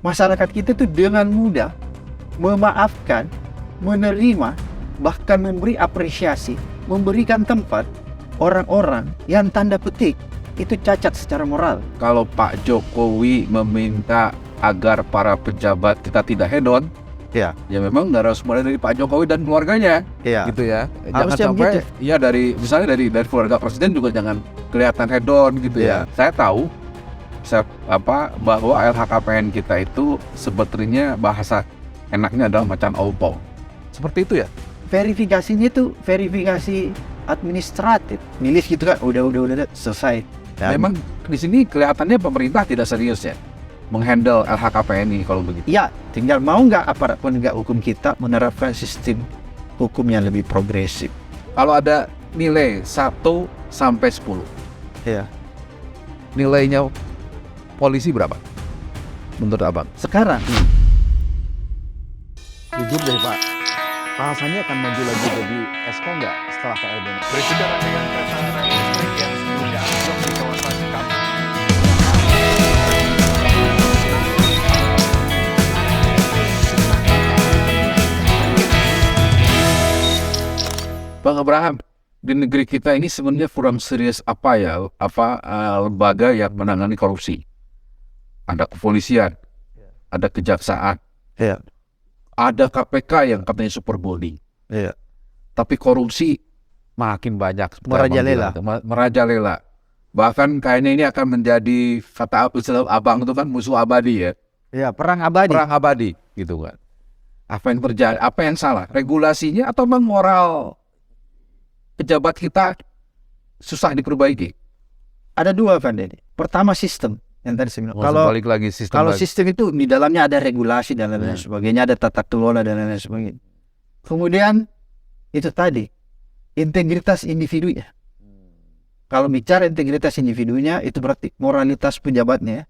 Masyarakat kita tuh dengan mudah memaafkan, menerima, bahkan memberi apresiasi, memberikan tempat orang-orang yang tanda petik itu cacat secara moral. Kalau Pak Jokowi meminta agar para pejabat kita tidak hedon, Ya, ya memang harus mulai dari Pak Jokowi dan keluarganya, ya. gitu ya. Jangan Harusnya sampai, begitu. ya misalnya dari keluarga presiden juga jangan kelihatan hedon gitu ya. Saya tahu bahwa LHKPN kita itu sebetulnya bahasa enaknya adalah macan opo. Seperti itu ya. Verifikasinya itu verifikasi administratif, milis gitu kan, udah selesai. Dan Memang di sini kelihatannya pemerintah tidak serius ya menghandle LHKPN ini kalau begitu. ya, tinggal mau nggak aparat penegak hukum kita menerapkan sistem hukum yang lebih progresif. Kalau ada nilai 1 sampai 10, Ya. nilainya polisi berapa? Menurut Abang? Sekarang Jujur deh Pak, rasanya akan maju lagi jadi Esko nggak setelah Pak Elben? Berbicara dengan kereta rel listrik yang sebelumnya anjlok di kawasan Kampung. Bang Abraham, di negeri kita ini sebenarnya kurang serius lembaga yang menangani korupsi. Ada kepolisian, ada kejaksaan, ya, ada KPK yang katanya super body. ya. Tapi korupsi makin banyak. seperti Merajalela. Abang bilang, merajalela. Bahkan kayaknya ini akan menjadi, kata Abang itu kan musuh abadi ya. Ya, perang abadi. Perang abadi gitu kan. Apa yang terjadi? Apa yang salah? Regulasinya atau memang moral pejabat kita susah diperbaiki? Ada dua kan, Dede. Pertama sistem yang tadi saya bilang. Balik lagi sistem Kalau lagi. sistem itu di dalamnya ada regulasi dan lain-lain sebagainya, ada tata kelola dan lain-lain sebagainya. Kemudian itu tadi integritas individunya. Kalau bicara integritas individunya itu berarti moralitas pejabatnya.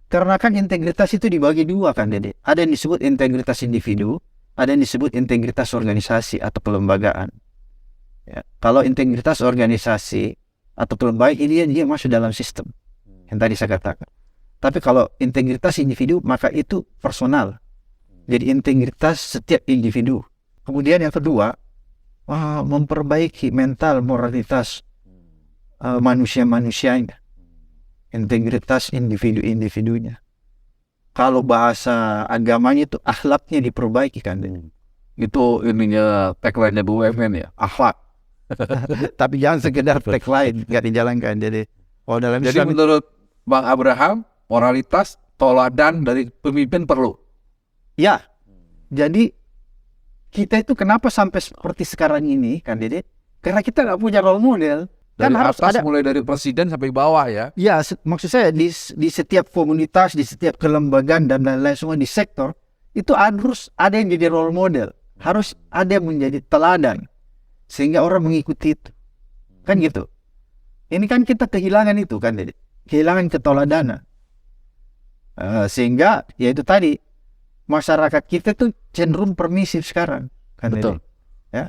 Karena kan integritas itu dibagi dua kan, Dede. Ada yang disebut integritas individu, ada yang disebut integritas organisasi atau kelembagaan. Ya, kalau integritas organisasi atau kelembagaan ini dia masuk dalam sistem yang tadi saya katakan. Tapi kalau integritas individu maka itu personal. Jadi integritas setiap individu. Kemudian yang kedua, memperbaiki mental moralitas manusia-manusianya. Integritas individu-individunya. Kalau bahasa agamanya itu akhlaknya diperbaiki kan. Itu ininya tagline-nya BUMN ya, akhlak. Tapi jangan sekedar tagline nggak dijalankan. Jadi dalam Jadi Islam menurut Bang Abraham, moralitas toladan dari pemimpin perlu. ya. Jadi kita itu kenapa sampai seperti sekarang ini kan, Dede? Karena kita nggak punya role model. Dari Kan harus atas ada. mulai dari presiden sampai bawah ya. Ya, maksud saya di setiap komunitas, di setiap kelembagaan dan lain-lain semua di sektor itu harus ada yang jadi role model, harus ada yang menjadi teladan sehingga orang mengikuti itu, kan gitu. Ini kan kita kehilangan itu kan, Dede. Kehilangan keteladanan, sehingga ya itu tadi masyarakat kita tuh cenderung permisif sekarang, kan, Betul. Dede? Ya,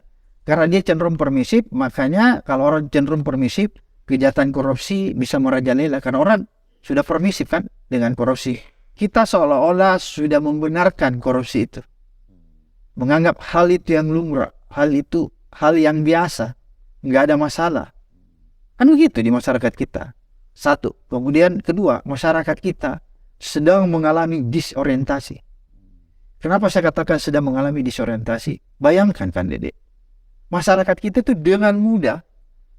karena dia cenderung permisif, makanya kalau orang cenderung permisif, kejahatan korupsi bisa merajalela karena orang sudah permisif kan dengan korupsi. Kita seolah-olah sudah membenarkan korupsi itu, menganggap hal itu yang lumrah, hal itu hal yang biasa, nggak ada masalah. Kan begitu di masyarakat kita. Satu. Kemudian kedua, masyarakat kita sedang mengalami disorientasi. Kenapa saya katakan sedang mengalami disorientasi? Bayangkan kan, Dede. Masyarakat kita itu dengan mudah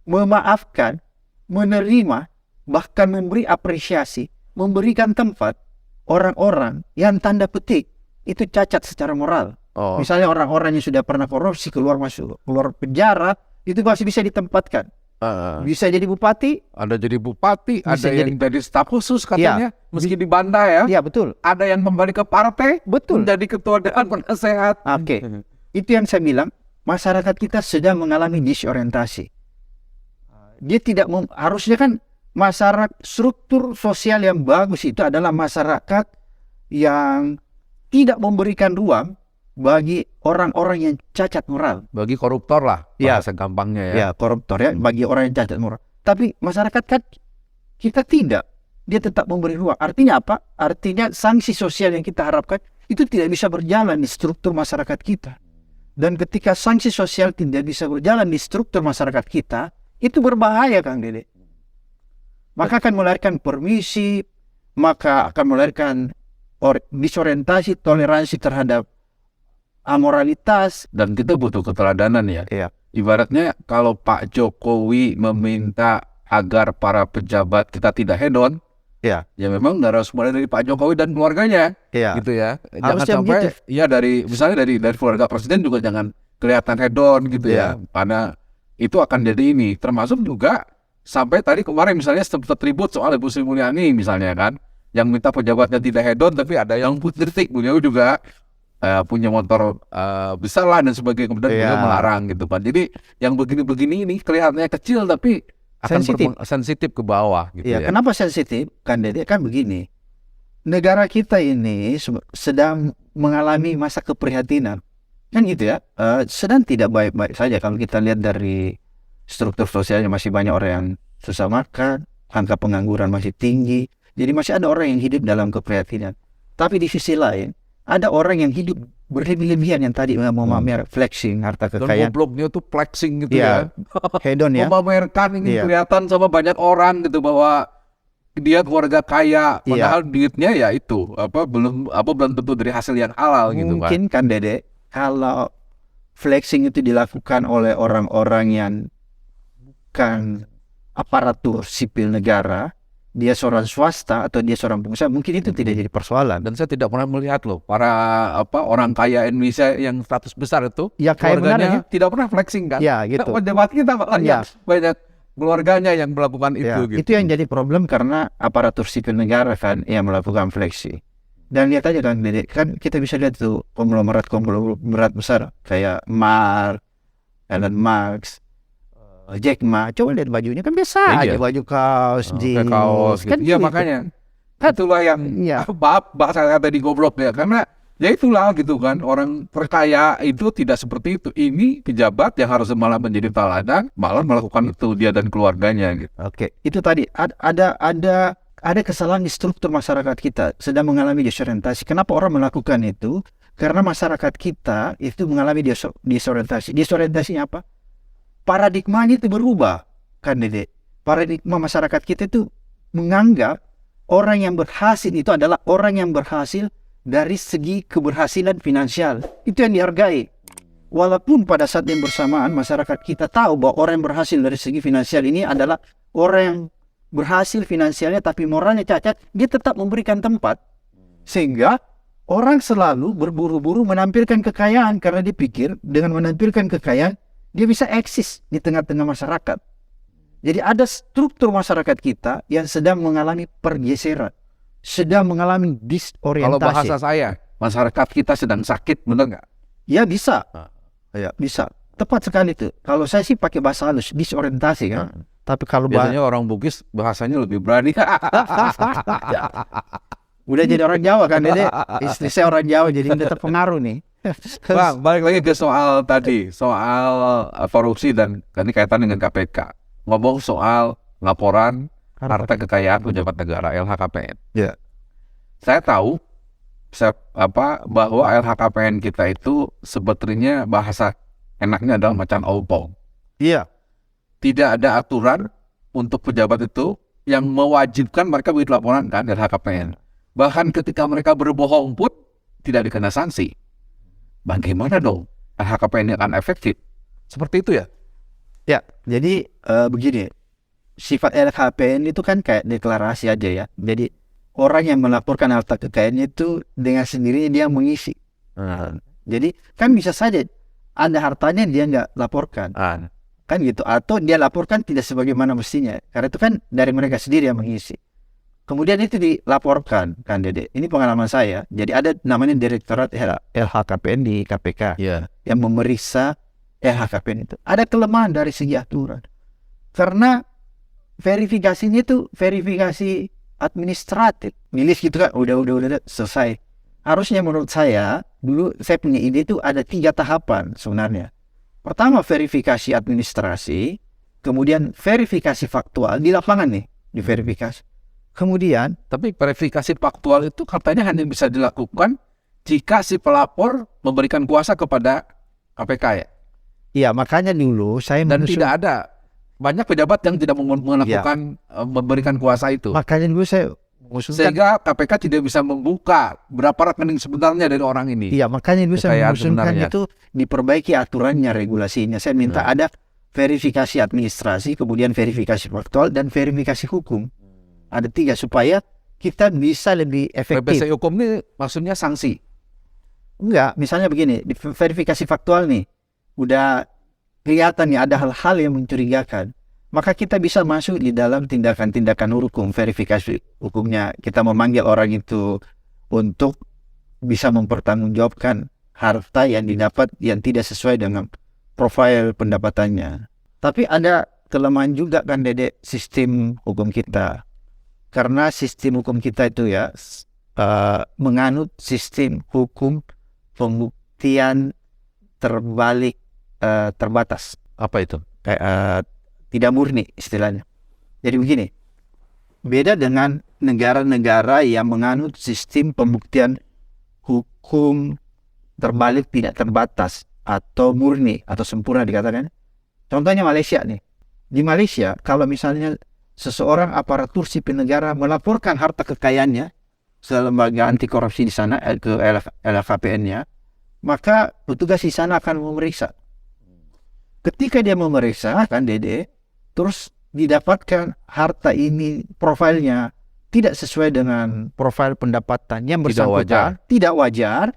memaafkan, menerima, bahkan memberi apresiasi, memberikan tempat orang-orang yang tanda petik itu cacat secara moral. Misalnya orang-orang yang sudah pernah korupsi keluar penjara itu masih bisa ditempatkan. Bisa jadi bupati. Ada jadi bupati, Bisa ada yang jadi staf khusus katanya, Ya. meski di Banda ya. Iya betul. Ada yang kembali ke partai, Betul. menjadi ketua dewan penasehat. Oke. Itu yang saya bilang, masyarakat kita sedang mengalami disorientasi. Dia tidak harusnya kan masyarakat struktur sosial yang bagus itu adalah masyarakat yang tidak memberikan ruang bagi orang-orang yang cacat moral. Bagi koruptor lah, Ya. bahasa gampangnya ya. Ya, koruptor ya, bagi orang yang cacat moral. Tapi masyarakat kan kita tidak. dia tetap memberi ruang. Artinya apa? Artinya sanksi sosial yang kita harapkan itu tidak bisa berjalan di struktur masyarakat kita. Dan ketika sanksi sosial tidak bisa berjalan di struktur masyarakat kita, itu berbahaya, Kang Dede. Maka akan melahirkan permisi, maka akan melahirkan disorientasi, toleransi terhadap amoralitas. Dan kita butuh keteladanan ya. Iya. Ibaratnya kalau Pak Jokowi meminta agar para pejabat kita tidak hedon, Iya. ya memang harus mulai dari Pak Jokowi dan keluarganya, Iya. gitu ya. Harus Jangan sampai, begitu. ya misalnya dari keluarga presiden juga jangan kelihatan hedon gitu Iya. ya, karena itu akan jadi ini. Termasuk juga sampai tadi kemarin misalnya sempat ribut soal Ibu Sri Mulyani misalnya kan, yang minta pejabatnya tidak hedon, tapi ada yang kritik beliau juga punya motor besar lah dan sebagainya, kemudian beliau melarang gitu kan. Jadi yang begini-begini ini kelihatannya kecil tapi akan sensitif ke bawah gitu ya. Kenapa sensitif? Kan Dede, kan begini. Negara kita ini sedang mengalami masa keprihatinan. Kan gitu ya. Sedang tidak baik-baik saja kalau kita lihat dari struktur sosialnya, masih banyak orang yang susah makan, angka pengangguran masih tinggi. Jadi masih ada orang yang hidup dalam keprihatinan. Tapi di sisi lain, ada orang yang hidup berlebih-lebihan yang tadi mau pamer flexing harta kekayaan. Dan gobloknya tuh flexing gitu ya. Hedon ya. Memamerkan ini kelihatan sama banyak orang gitu bahwa dia keluarga kaya, padahal duitnya ya itu belum tentu dari hasil yang halal gitu kan. Mungkin kan Dede, kalau flexing itu dilakukan oleh orang-orang yang bukan aparatur sipil negara, dia seorang swasta atau dia seorang pengusaha, mungkin itu tidak jadi persoalan. Dan saya tidak pernah melihat loh para orang kaya Indonesia yang status besar itu, ya kaya keluarganya tidak pernah flexing kan. Ya gitu. Pejabat kita banyak keluarganya yang melakukan itu gitu. Itu yang jadi problem karena aparatur sipil negara kan yang melakukan flexing. Dan lihat aja kan Dede, kan kita bisa lihat tuh konglomerat besar kayak Mark, Elon Musk, Jack Ma, coba lihat bajunya kan biasa aja, baju kaos, jeans, kan gitu. Iya makanya itulah yang bahasa tadi goblok ya, karena ya itulah gitu kan, orang perkaya itu tidak seperti itu. Ini pejabat yang harus malah menjadi teladan, malah melakukan itu dia dan keluarganya gitu. Oke, itu tadi ada kesalahan di struktur masyarakat kita sedang mengalami disorientasi. Kenapa orang melakukan itu? Karena masyarakat kita itu mengalami disorientasi. Disorientasinya apa? Paradigmanya itu berubah, kan Dede. Paradigma masyarakat kita itu menganggap orang yang berhasil itu adalah orang yang berhasil dari segi keberhasilan finansial. Itu yang dihargai. Walaupun pada saat yang bersamaan masyarakat kita tahu bahwa orang yang berhasil dari segi finansial ini adalah orang yang berhasil finansialnya tapi moralnya cacat, dia tetap memberikan tempat. Sehingga orang selalu berburu-buru menampilkan kekayaan karena dia pikir dengan menampilkan kekayaan dia bisa eksis di tengah-tengah masyarakat. Jadi ada struktur masyarakat kita yang sedang mengalami pergeseran, sedang mengalami disorientasi. Kalau bahasa saya, masyarakat kita sedang sakit, benar nggak? Ya bisa, bisa. Tepat sekali itu. Kalau saya sih pakai bahasa halus, disorientasi kan. Tapi kalau biasanya orang Bugis bahasanya lebih berani. Udah jadi orang Jawa kan, Dede. Istri saya orang Jawa, jadi udah terpengaruh nih. Bang, balik lagi ke soal tadi, soal korupsi dan ini kaitan dengan KPK. Ngomong soal laporan harta kekayaan pejabat negara (LHKPN). Ya. Saya tahu bahwa LHKPN kita itu sebetulnya bahasa enaknya adalah macan ompong. Iya. Tidak ada aturan untuk pejabat itu yang mewajibkan mereka bikin laporan kan LHKPN. Bahkan ketika mereka berbohong pun tidak dikena sanksi. Bagaimana dong LHKPN ini akan efektif? Seperti itu ya? Ya, jadi begini. Sifat LHKPN itu kan kayak deklarasi aja ya. Jadi orang yang melaporkan harta kekayaan itu dengan sendirinya dia mengisi. Jadi kan bisa saja ada hartanya dia nggak laporkan. Kan gitu. Atau dia laporkan tidak sebagaimana mestinya. Karena itu kan dari mereka sendiri yang mengisi. Kemudian itu dilaporkan kan Dede. Ini pengalaman saya. Jadi ada namanya Direktorat LHKPN di KPK yang memeriksa LHKPN itu. Ada kelemahan dari segi aturan. Karena verifikasinya itu verifikasi administratif. Nilis gitu kan udah selesai. Harusnya menurut saya dulu saya punya ide itu ada 3 tahapan sebenarnya. Pertama verifikasi administrasi, kemudian verifikasi faktual di lapangan nih, diverifikasi. Kemudian Tapi verifikasi faktual itu katanya hanya bisa dilakukan jika si pelapor memberikan kuasa kepada KPK ya. ya makanya dulu saya Dan mengusul- tidak ada banyak pejabat yang tidak melakukan memberikan kuasa itu. makanya dulu saya mengusulkan Sehingga KPK tidak bisa membuka berapa rekening sebenarnya dari orang ini. iya makanya dulu saya Kekayaan mengusulkan sebenarnya. itu diperbaiki aturannya, regulasinya. Saya minta ada verifikasi administrasi, kemudian verifikasi faktual dan verifikasi hukum. Ada 3 supaya kita bisa lebih efektif. PPC hukum ini maksudnya sanksi. Enggak, misalnya begini, di verifikasi faktual nih, udah kelihatan nih ada hal-hal yang mencurigakan, maka kita bisa masuk di dalam tindakan-tindakan hukum, verifikasi hukumnya. Kita memanggil orang itu untuk bisa mempertanggungjawabkan harta yang didapat yang tidak sesuai dengan profil pendapatannya. Tapi ada kelemahan juga kan Dede sistem hukum kita. Karena sistem hukum kita itu ya menganut sistem hukum pembuktian terbalik terbatas. Apa itu? Kayak tidak murni istilahnya. Jadi begini, beda dengan negara-negara yang menganut sistem pembuktian hukum terbalik tidak terbatas atau murni atau sempurna dikatakan. Contohnya Malaysia nih. Di Malaysia kalau misalnya seseorang aparatur sipil negara melaporkan harta kekayaannya ke lembaga anti korupsi di sana ke LHKPN-nya, maka petugas di sana akan memeriksa. Ketika dia memeriksa kan Dede, terus didapatkan harta ini profilnya tidak sesuai dengan profil pendapatan yang bersangkutan, tidak wajar,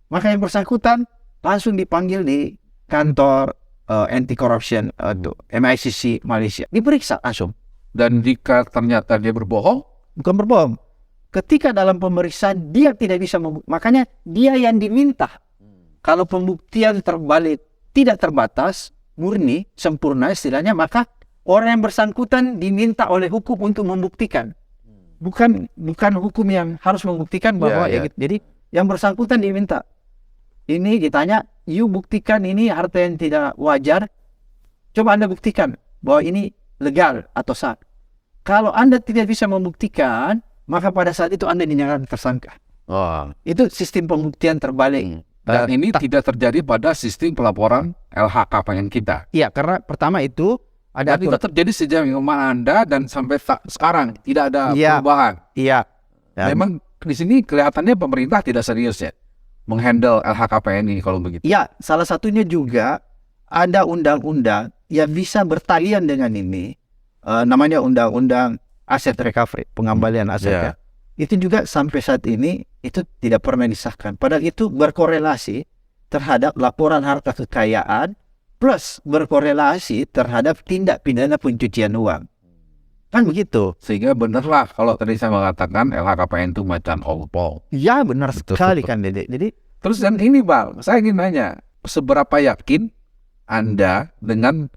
maka yang bersangkutan langsung dipanggil di kantor anti corruption MICC Malaysia, diperiksa langsung. Dan jika ternyata dia berbohong, Bukan berbohong. Ketika dalam pemeriksaan dia tidak bisa makanya dia yang diminta. Kalau pembuktian terbalik tidak terbatas, murni, sempurna istilahnya, maka orang yang bersangkutan diminta oleh hukum untuk membuktikan. Bukan hukum yang harus membuktikan bahwa Ya, ya. Jadi yang bersangkutan diminta. Ini ditanya, you buktikan ini harta yang tidak wajar. Coba Anda buktikan bahwa ini legal atau sah. Kalau Anda tidak bisa membuktikan, maka pada saat itu Anda dinyatakan tersangka. Itu sistem pembuktian terbalik. dan ini tidak terjadi pada sistem pelaporan LHKPN kita. Iya, karena pertama itu ada Dan itu terjadi sejak zaman Anda dan sampai sekarang tidak ada Iya. perubahan. Iya. Memang di sini kelihatannya pemerintah tidak serius ya menghandle LHKPN ini kalau begitu. Iya, salah satunya juga ada undang-undang yang bisa bertalian dengan ini. Namanya undang-undang aset recovery, pengembalian aset. Iya. Itu juga sampai saat ini itu tidak pernah disahkan. Padahal itu berkorelasi terhadap laporan harta kekayaan plus berkorelasi terhadap tindak pidana pencucian uang. Kan begitu. Sehingga benarlah kalau tadi saya mengatakan LHKPN itu macam ompong. Ya benar Betul, sekali betul. kan Dede. Jadi Terus dan ini Bang, saya ingin nanya, seberapa yakin Anda dengan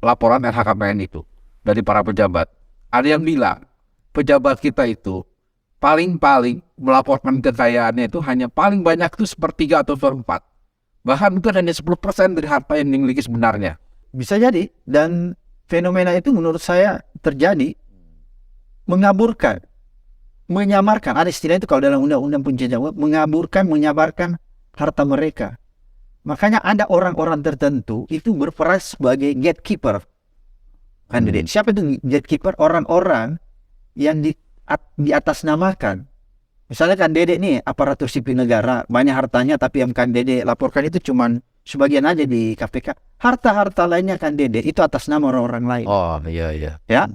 laporan LHKPN itu dari para pejabat? Ada yang bilang pejabat kita itu paling-paling melaporkan kekayaannya itu hanya paling banyak itu 1/3 atau 1/4. Bahkan itu hanya 10% dari harta yang dimiliki sebenarnya. bisa jadi, dan fenomena itu menurut saya terjadi mengaburkan, menyamarkan. Ada istilah itu kalau dalam undang-undang pencucian uang, mengaburkan, menyamarkan harta mereka. Makanya ada orang-orang tertentu itu berperan sebagai gatekeeper. Kan Dede? Siapa itu gatekeeper? Orang-orang yang diatasnamakan. Misalnya kan Dede nih aparatur sipil negara, banyak hartanya, tapi yang kan Dede laporkan itu cuman sebagian aja di KPK. Harta-harta lainnya kan Dede itu atas nama orang-orang lain. Oh iya iya. Ya,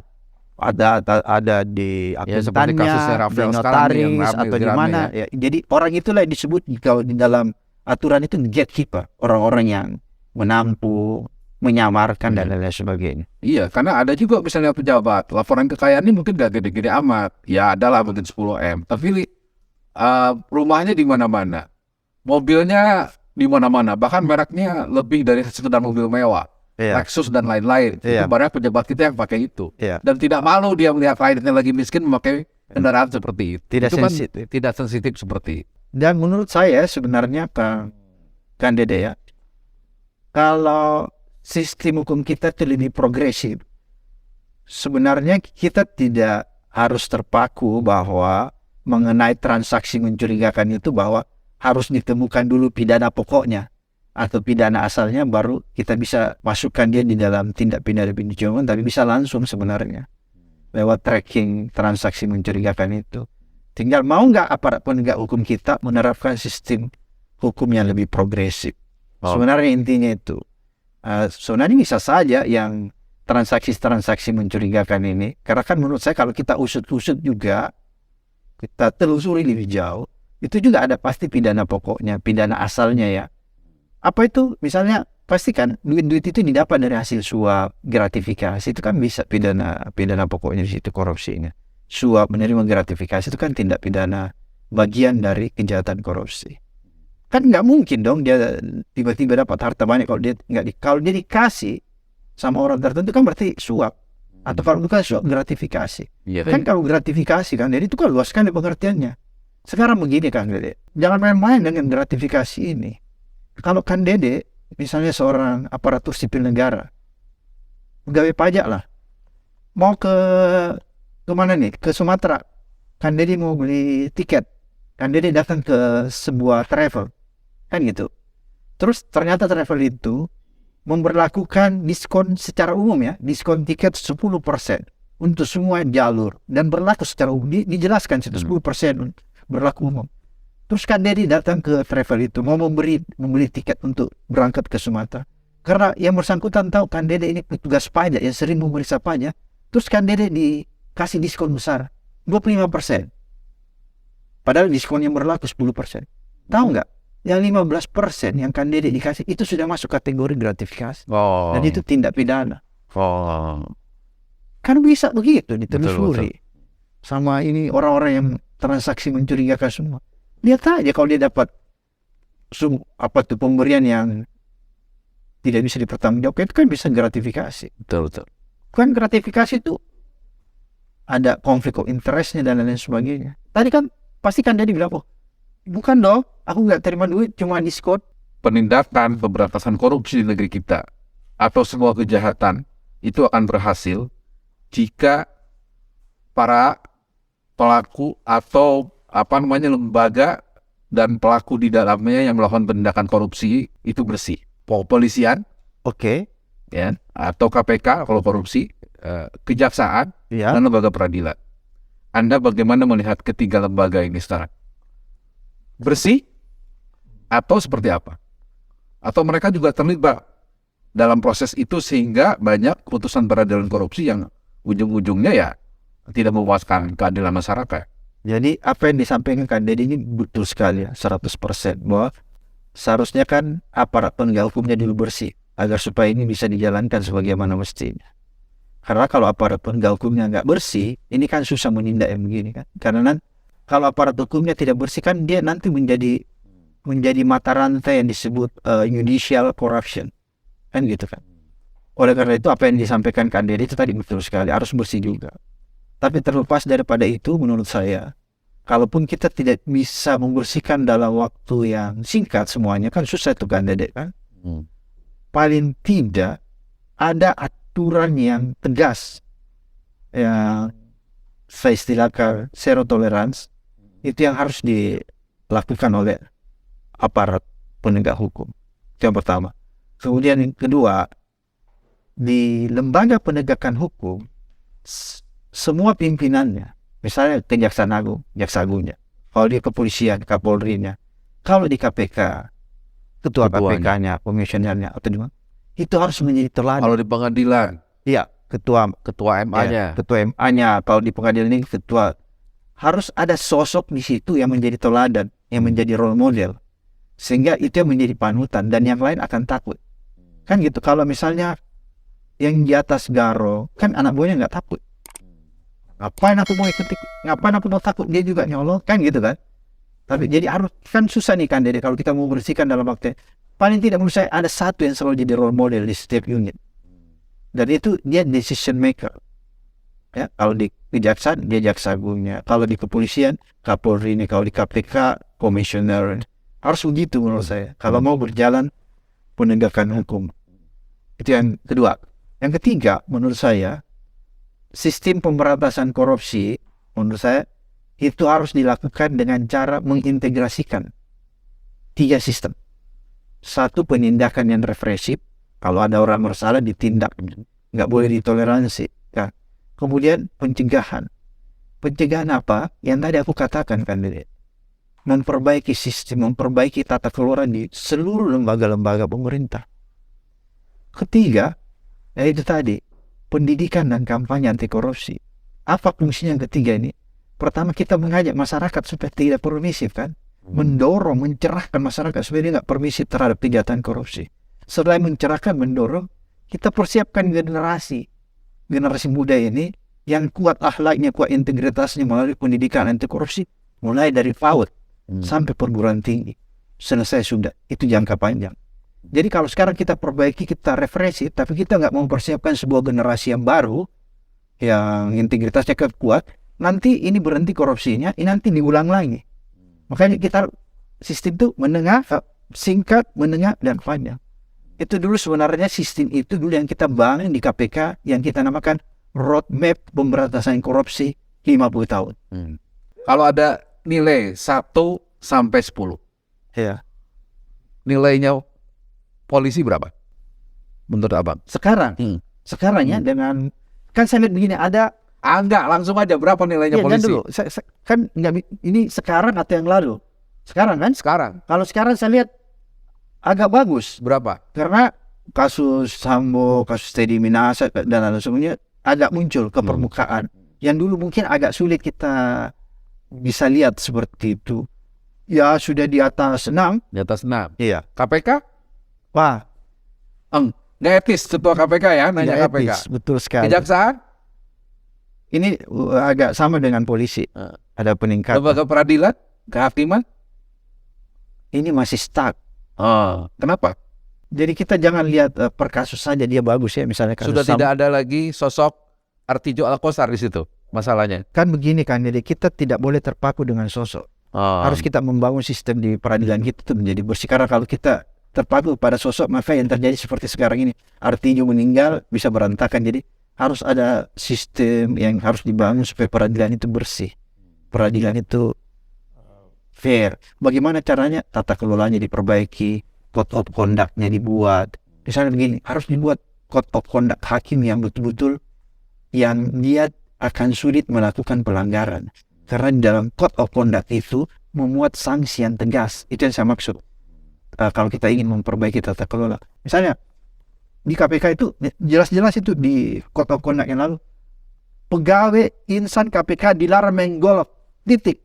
ada di Ya, seperti kasusnya akuntannya, Rafael di sekarang nih yang notaris ramai atau di rame mana. Ya, jadi orang itulah yang disebut kalau di dalam aturan itu gatekeeper, orang-orang yang menampung, menyamarkan dan lain-lain sebagainya. Iya, karena ada juga misalnya pejabat, laporan kekayaan ini mungkin gak gede-gede amat. Ya adalah mungkin 10M. Tapi rumahnya di mana-mana. Mobilnya di mana-mana. Bahkan mereknya lebih dari sekedar mobil mewah. Iya. Lexus dan lain-lain. Iya. Itu banyak pejabat kita yang pakai itu. Iya. Dan tidak malu dia melihat rakyatnya lagi miskin memakai kendaraan seperti itu. Tidak Itu kan sensitif. tidak sensitif seperti itu. Dan menurut saya sebenarnya kan Dede ya, kalau sistem hukum kita itu lebih progresif, sebenarnya kita tidak harus terpaku bahwa mengenai transaksi mencurigakan itu bahwa harus ditemukan dulu pidana pokoknya atau pidana asalnya, baru kita bisa masukkan dia di dalam tindak pidana pencucian, tapi bisa langsung sebenarnya lewat tracking transaksi mencurigakan itu. Tinggal mau nggak aparat penegak hukum kita menerapkan sistem hukum yang lebih progresif. Sebenarnya intinya itu. Sebenarnya bisa saja yang transaksi-transaksi mencurigakan ini, karena kan menurut saya kalau kita usut-usut juga, kita telusuri lebih jauh, itu juga ada pasti pidana pokoknya, pidana asalnya ya. Apa itu? Misalnya pastikan duit-duit itu didapat dari hasil suap, gratifikasi, itu kan bisa pidana pokoknya di situ korupsinya. Suap, menerima gratifikasi itu kan tindak pidana bagian dari kejahatan korupsi. Kan nggak mungkin dong dia tiba-tiba dapat harta banyak kalau dia dikasih sama orang tertentu kan berarti suap, atau kalau bukan suap gratifikasi. Kan kalau gratifikasi kan, jadi itu kan luas kan pengertiannya. Sekarang begini Kang Dede, jangan main-main dengan gratifikasi ini. Kalau Kang Dede misalnya seorang aparatur sipil negara, pegawai pajak lah, mau ke mana nih? Ke Sumatera. Kang Dede mau beli tiket. Kang Dede datang ke sebuah travel. Kan gitu. Terus ternyata travel itu memberlakukan diskon secara umum ya. Diskon tiket 10% untuk semua jalur. Dan berlaku secara umum. Dijelaskan situ 10% berlaku umum. Terus Kang Dede datang ke travel itu. Mau membeli tiket untuk berangkat ke Sumatera. Karena yang bersangkutan tahu Kang Dede ini petugas pajak yang sering memeriksa pajak. Terus Kang Dede dikasih diskon besar 25%. Padahal diskon yang berlaku 10%. Tahu nggak? Yang 15% yang Kang Dede dikasih itu sudah masuk kategori gratifikasi. Dan itu tindak pidana. Kan bisa begitu ditelusuri. Sama ini orang-orang yang transaksi mencurigakan semua. Lihat aja kalau dia dapat pemberian yang tidak bisa dipertanggungjawabkan, itu kan bisa gratifikasi. Betul. Kan gratifikasi itu ada konflik of interestnya dan lain sebagainya. Tadi kan pasti Kang Dede bilang, bukan dong, aku nggak terima duit, cuma diskon. Penindakan pemberantasan korupsi di negeri kita atau semua kejahatan itu akan berhasil jika para pelaku atau lembaga dan pelaku di dalamnya yang melakukan penindakan korupsi itu bersih. Kepolisian, ya, atau KPK kalau korupsi, kejaksaan, dan lembaga peradilan. Anda bagaimana melihat ketiga lembaga ini sekarang? Bersih atau seperti apa? Atau mereka juga terlibat dalam proses itu sehingga banyak putusan peradilan korupsi yang ujung-ujungnya ya tidak memuaskan keadilan masyarakat. Jadi apa yang disampaikan Kang Dede ini betul sekali ya, 100%, bahwa seharusnya kan aparat penegak hukumnya dulu bersih agar supaya ini bisa dijalankan sebagaimana mestinya. Karena kalau aparat penegak hukumnya nggak bersih, ini kan susah menindak yang begini kan. Karena kalau aparat hukumnya tidak bersih kan dia nanti menjadi mata rantai yang disebut judicial corruption, kan gitu kan. Oleh karena itu apa yang disampaikan Kang Dede itu tadi betul sekali, harus bersih juga. Tapi terlepas daripada itu, menurut saya, kalaupun kita tidak bisa membersihkan dalam waktu yang singkat semuanya, kan susah itu Kang Dede kan. Paling tidak ada aturan yang tegas, yang saya istilahkan zero tolerance, itu yang harus dilakukan oleh aparat penegak hukum. Itu yang pertama. Kemudian yang kedua, di lembaga penegakan hukum, semua pimpinannya, misalnya Kejaksaan Agung, Jaksa Agungnya, kalau di kepolisian, Kapolrinya, kalau di KPK, ketua KPK-nya, komisionernya, atau dimana, itu harus menjadi teladan. Kalau di pengadilan, iya, ketua MA-nya, ketua MA-nya, kalau di pengadilan ini ketua, harus ada sosok di situ yang menjadi teladan, yang menjadi role model, sehingga itu yang menjadi panutan dan yang lain akan takut. Kan gitu. Kalau misalnya yang di atas Garo, kan anak buahnya nggak takut. Ngapain aku mau takut, dia juga nyolong, kan gitu kan. Tapi jadi harus, kan susah nih kan Dede kalau kita mau bersihkan dalam waktu. Paling tidak menurut saya ada satu yang selalu jadi role model di setiap unit. Dan itu dia decision maker. Ya, kalau di kejaksaan dia Jaksa Agungnya, kalau di kepolisian Kapolri ini, kalau di KPK komisioner. Harus begitu menurut saya. Kalau mau berjalan penegakan hukum. Itu yang kedua. Yang ketiga menurut saya, sistem pemberantasan korupsi menurut saya itu harus dilakukan dengan cara mengintegrasikan 3 sistem. Satu, penindakan yang represif. Kalau ada orang bersalah ditindak, nggak boleh ditoleransi. Ya. Kemudian pencegahan. Pencegahan apa? Yang tadi aku katakan kan, memperbaiki sistem, memperbaiki tata kelola di seluruh lembaga-lembaga pemerintah. Ketiga, itu tadi, pendidikan dan kampanye anti korupsi. Apa fungsinya yang ketiga ini? Pertama, kita mengajak masyarakat supaya tidak permisif kan, mendorong, mencerahkan masyarakat supaya dia nggak permisif terhadap kejahatan korupsi. Selain mencerahkan, mendorong, kita persiapkan generasi muda ini yang kuat akhlaknya, kuat integritasnya melalui pendidikan anti korupsi, mulai dari PAUD sampai perguruan tinggi. Selesai sudah, itu jangka panjang. Jadi kalau sekarang kita perbaiki, kita represif, tapi kita nggak mempersiapkan sebuah generasi yang baru, yang integritasnya kuat, nanti ini berhenti korupsinya, ini nanti diulang lagi. Makanya kita sistem itu menengah, singkat, menengah, dan panjang. Itu dulu sebenarnya sistem itu dulu yang kita bangun di KPK, yang kita namakan roadmap pemberantasan korupsi 50 tahun. Kalau ada nilai 1 sampai 10, Ya. nilainya polisi berapa? Menurut abang? Sekarang ya dengan, kan saya lihat begini, ada Enggak, langsung aja berapa nilainya ya, polisi? dulu, kan nggak, ini sekarang atau yang lalu? Sekarang kan? Sekarang Kalau sekarang saya lihat agak bagus. berapa? Karena kasus Sambo, kasus Teddy Minasa dan lain sebagainya agak muncul ke permukaan. Yang dulu mungkin agak sulit kita bisa lihat seperti itu. Ya sudah di atas 6. Di atas 6. Iya. KPK? Wah, Nggak etis ketua KPK ya, nanya tidak KPK. etis, betul sekali. Kejaksaan? Ini agak sama dengan polisi. Ada peningkatan. Lembaga peradilan? Kehakiman? Ini masih stuck. Kenapa? Jadi kita jangan lihat per kasus saja dia bagus ya, misalnya kasus Sudah Sambo. tidak ada lagi sosok Artijo Alkosar di situ masalahnya. Kan begini kan, jadi kita tidak boleh terpaku dengan sosok. Harus kita membangun sistem di peradilan kita itu menjadi bersih. Karena kalau kita terpaku pada sosok, maka yang terjadi seperti sekarang ini, Artijo meninggal bisa berantakan. Jadi harus ada sistem yang harus dibangun supaya peradilan itu bersih, peradilan itu fair. Bagaimana caranya? Tata kelolanya diperbaiki, code of conduct-nya dibuat. Misalnya begini, harus dibuat code of conduct hakim yang betul-betul yang dia akan sulit melakukan pelanggaran. Karena di dalam code of conduct itu memuat sanksi yang tegas. Itu yang saya maksud. Kalau kita ingin memperbaiki tata kelola. Misalnya, di KPK itu jelas-jelas itu di code of conduct yang lalu, pegawai insan KPK dilarang main golf, titik.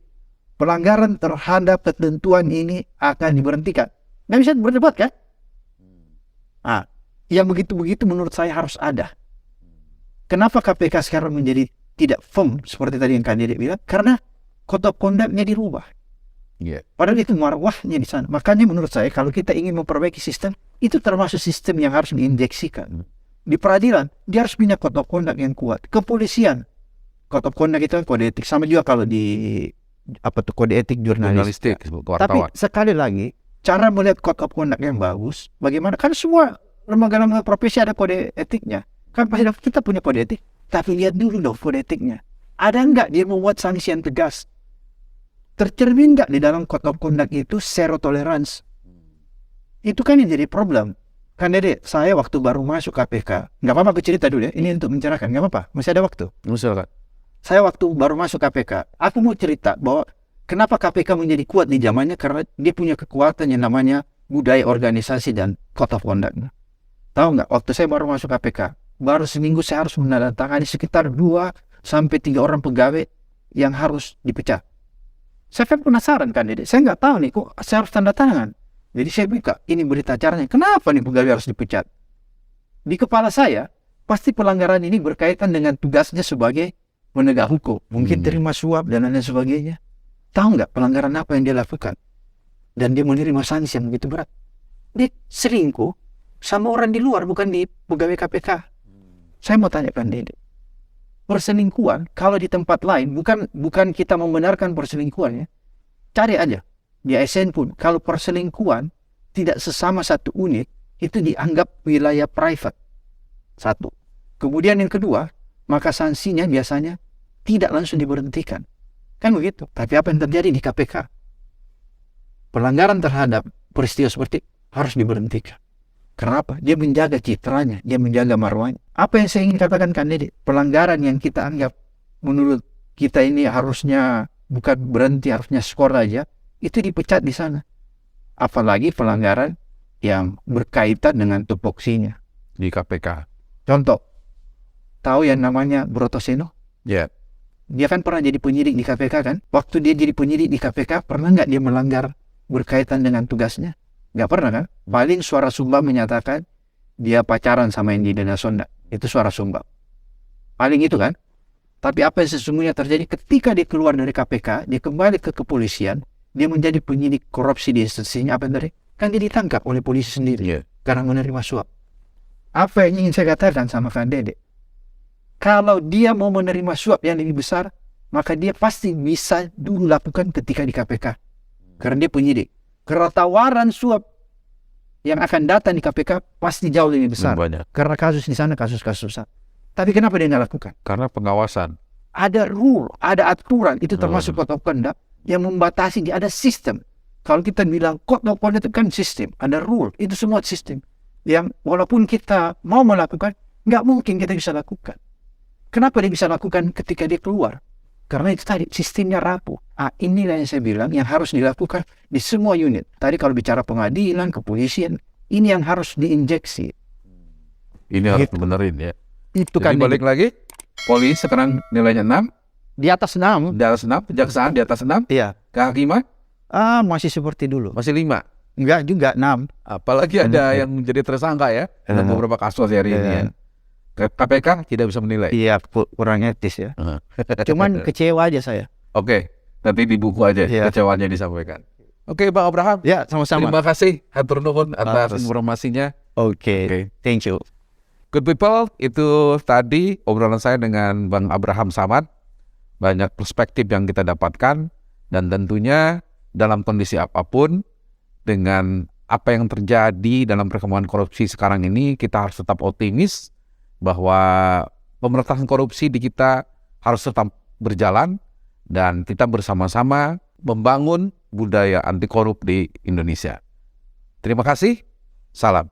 Pelanggaran terhadap ketentuan ini akan diberhentikan. Nggak bisa berdebat kan? Yang begitu-begitu menurut saya harus ada. Kenapa KPK sekarang menjadi tidak firm seperti tadi yang kandidat bilang? Karena code of conduct-nya dirubah. Padahal itu marwahnya di sana. Makanya menurut saya kalau kita ingin memperbaiki sistem, itu termasuk sistem yang harus diinjeksikan. Di peradilan, dia harus punya code of conduct yang kuat. Kepolisian, code of conduct itu kan kode etik. Sama juga kalau di kode etik jurnalistik. Tapi wartawan. sekali lagi, cara melihat code of conduct yang bagus, bagaimana? Kan semua lembaga-lembaga profesi ada kode etiknya. Kan pasti kita punya kode etik. Tapi lihat dulu dong kode etiknya. Ada nggak dia membuat sanksi yang tegas? Tercermin nggak di dalam code of conduct itu zero tolerance? Itu kan yang jadi problem. Kan Dede, saya waktu baru masuk KPK, nggak apa-apa aku cerita dulu ya, ini untuk mencerahkan, nggak apa-apa, masih ada waktu. Misalkan. Saya waktu baru masuk KPK, aku mau cerita bahwa kenapa KPK menjadi kuat di zamannya, karena dia punya kekuatan yang namanya budaya organisasi dan code of conduct. Tahu nggak, waktu saya baru masuk KPK, baru seminggu saya harus menandatangani sekitar 2 sampai 3 orang pegawai yang harus dipecat. Saya kan penasaran kan Dede, saya nggak tahu nih kok saya harus tanda tangan. Jadi saya buka, ini berita acaranya, kenapa nih pegawai harus dipecat? Di kepala saya, pasti pelanggaran ini berkaitan dengan tugasnya sebagai penegak hukum. Mungkin terima suap dan lain sebagainya. Tahu nggak pelanggaran apa yang dia lakukan? Dan dia menerima sanksi yang begitu berat. Dia selingkuh sama orang di luar, bukan di pegawai KPK. Saya mau tanyakan Dede, perselingkuhan kalau di tempat lain, bukan kita membenarkan perselingkuhan ya. Cari aja di ASN pun, kalau perselingkuhan tidak sesama satu unit, itu dianggap wilayah private. Satu. Kemudian yang kedua, maka sanksinya biasanya tidak langsung diberhentikan. Kan begitu. Tapi apa yang terjadi di KPK? Pelanggaran terhadap peristiwa seperti harus diberhentikan. Kenapa? Dia menjaga citranya, dia menjaga marwahnya. Apa yang saya ingin katakan kan Dede? Pelanggaran yang kita anggap menurut kita ini harusnya bukan berhenti, harusnya skor aja, itu dipecat di sana. Apalagi pelanggaran yang berkaitan dengan tupoksinya. Di KPK. Contoh, tahu yang namanya Broto Seno? Ya. Dia kan pernah jadi penyidik di KPK kan? Waktu dia jadi penyidik di KPK, pernah nggak dia melanggar berkaitan dengan tugasnya? Nggak pernah kan? Paling Suara Sumba menyatakan dia pacaran sama Indi Dana Sonda. Itu Suara Sumba. Paling itu kan? Tapi apa yang sesungguhnya terjadi ketika dia keluar dari KPK, dia kembali ke kepolisian, dia menjadi penyidik korupsi di institusinya, apa yang terjadi? Kan dia ditangkap oleh polisi sendiri karena menerima suap. Apa yang ingin saya katakan sama Kang Dede? Kalau dia mau menerima suap yang lebih besar, maka dia pasti bisa dulu lakukan ketika di KPK. Karena dia penyidik. Karena tawaran suap yang akan datang di KPK pasti jauh lebih besar. Banyak. Karena kasus di sana kasus-kasus besar. Tapi kenapa dia nggak lakukan? Karena pengawasan. Ada rule, ada aturan. Itu termasuk code of conduct yang membatasi. Dia ada sistem. Kalau kita bilang code of conduct itu kan sistem. Ada rule. Itu semua sistem. Yang walaupun kita mau melakukan, nggak mungkin kita bisa lakukan. Kenapa dia bisa lakukan ketika dia keluar? Karena itu tadi, sistemnya rapuh. Inilah yang saya bilang yang harus dilakukan di semua unit. Tadi kalau bicara pengadilan, kepolisian, ini yang harus diinjeksi. Ini harus benerin ya. Itu Jadi kan balik lagi, polisi sekarang nilainya 6, di atas 6. di atas 6, kejaksaan di atas 6, Iya. kehakiman Masih seperti dulu. masih 5. Enggak juga 6. Apalagi ada yang menjadi tersangka ya, dalam beberapa kasus hari ini ya. KPK tidak bisa menilai. Iya, kurang etis ya. Cuman kecewa aja saya. Oke, nanti di buku aja kecewanya disampaikan. Oke, Bang Abraham. Ya, sama-sama. Terima kasih, hatur nuhun atas informasinya. Oke. Thank you. Good people, itu tadi obrolan saya dengan Bang Abraham Samad. Banyak perspektif yang kita dapatkan, dan tentunya dalam kondisi apapun, dengan apa yang terjadi dalam perkembangan korupsi sekarang ini, kita harus tetap optimis bahwa pemberantasan korupsi di kita harus tetap berjalan, dan kita bersama-sama membangun budaya anti korup di Indonesia. Terima kasih, salam.